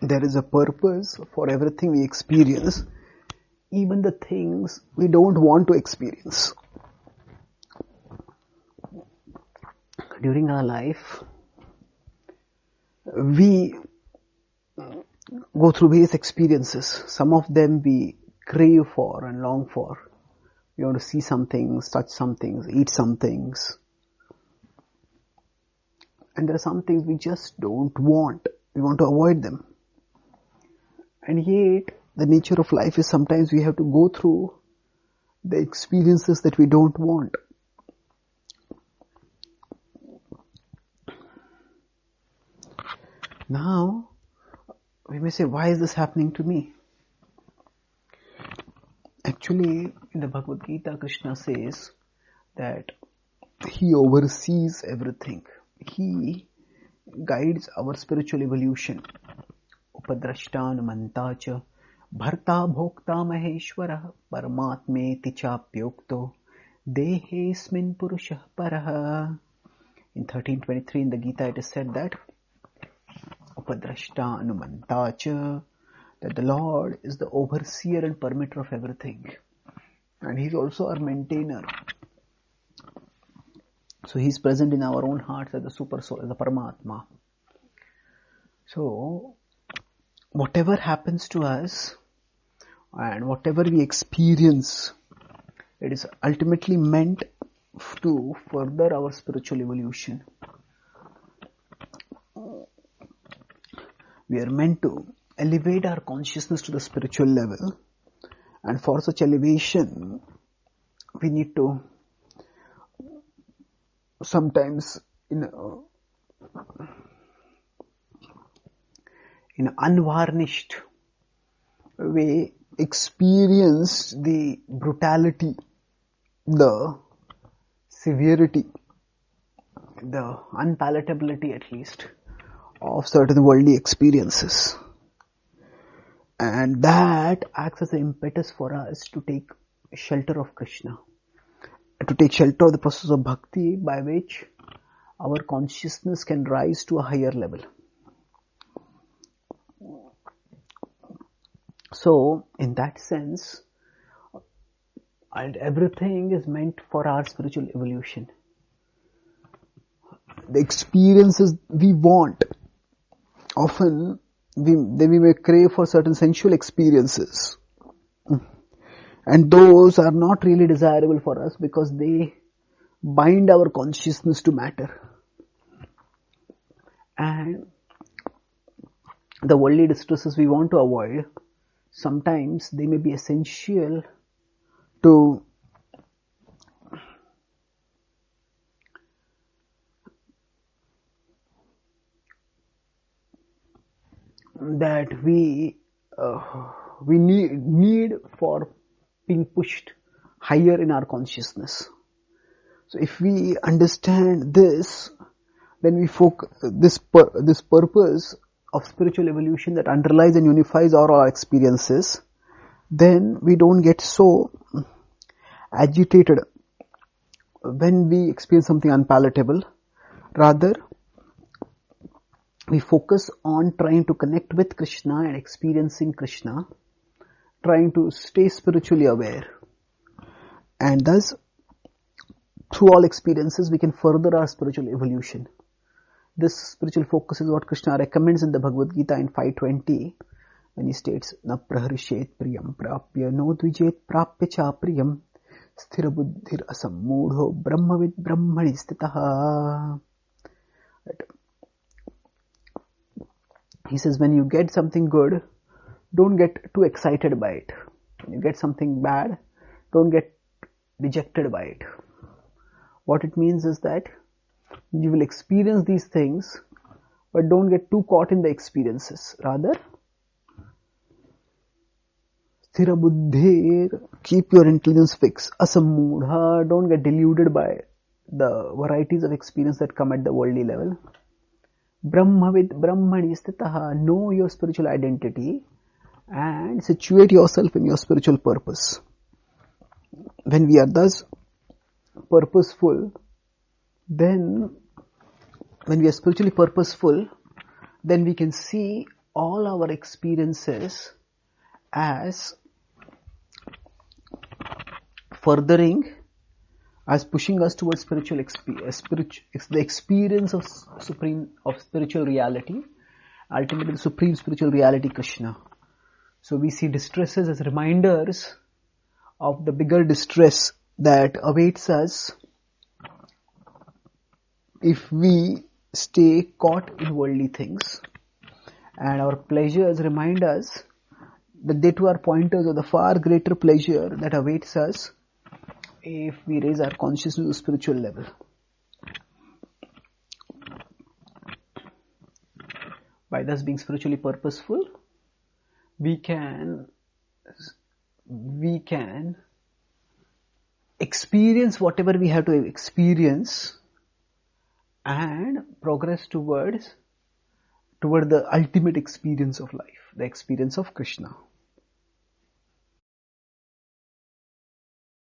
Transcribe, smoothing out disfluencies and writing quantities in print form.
There is a purpose for everything we experience, even the things we don't want to experience. During our life, we go through various experiences. Some of them we crave for and long for. We want to see some things, touch some things, eat some things. And there are some things we just don't want. We want to avoid them. And yet, the nature of life is sometimes we have to go through the experiences that we don't want. Now, we may say, why is this happening to me? Actually, in the Bhagavad-gita, Krishna says that He oversees everything. He guides our spiritual evolution. Upadrashtanumanta cha bharta bhokta maheshwarah paramatmeti chapyokto dehesmin purushah parah. In 13:23 in the Gita it is said that Upadrashtanumanta cha, that the Lord is the overseer and permitter of everything. And He is also our maintainer. So He is present in our own hearts as the super soul, as the Paramatma. So, whatever happens to us and whatever we experience, it is ultimately meant to further our spiritual evolution. We are meant to elevate our consciousness to the spiritual level, and for such elevation, we need to sometimes in an unvarnished way experience the brutality, the severity, the unpalatability at least of certain worldly experiences. And that acts as an impetus for us to take shelter of Krishna, to take shelter of the process of bhakti by which our consciousness can rise to a higher level. So, in that sense, and everything is meant for our spiritual evolution. The experiences we want, often we may crave for certain sensual experiences. And those are not really desirable for us because they bind our consciousness to matter. And the worldly distresses we want to avoid, sometimes they may be essential to that we need for being pushed higher in our consciousness. So if we understand this, then we this purpose of spiritual evolution that underlies and unifies all our experiences, then we don't get so agitated when we experience something unpalatable. Rather, we focus on trying to connect with Krishna and experiencing Krishna, trying to stay spiritually aware. And thus, through all experiences, we can further our spiritual evolution. This spiritual focus is what Krishna recommends in the Bhagavad-gita in 5:20, when he states, Na praharishet priyam prapya no dvijet prapya cha priyam sthira buddhir asammudho brahmavid brahmani stitaha. He says, when you get something good, don't get too excited by it. When you get something bad, don't get dejected by it. What it means is that you will experience these things, but don't get too caught in the experiences. Rather, sthira buddhir, keep your intelligence fixed. Asammudha, don't get deluded by the varieties of experience that come at the worldly level. Brahmavid brahmani stitaha, know your spiritual identity and situate yourself in your spiritual purpose. When we are thus purposeful, then when we are spiritually purposeful, then we can see all our experiences as furthering, as pushing us towards the experience of spiritual reality, ultimately the supreme spiritual reality, Krishna. So we see distresses as reminders of the bigger distress that awaits us if we stay caught in worldly things. And our pleasures remind us that they too are pointers of the far greater pleasure that awaits us if we raise our consciousness to the spiritual level. By thus being spiritually purposeful, we can experience whatever we have to experience and progress toward the ultimate experience of life, the experience of Krishna.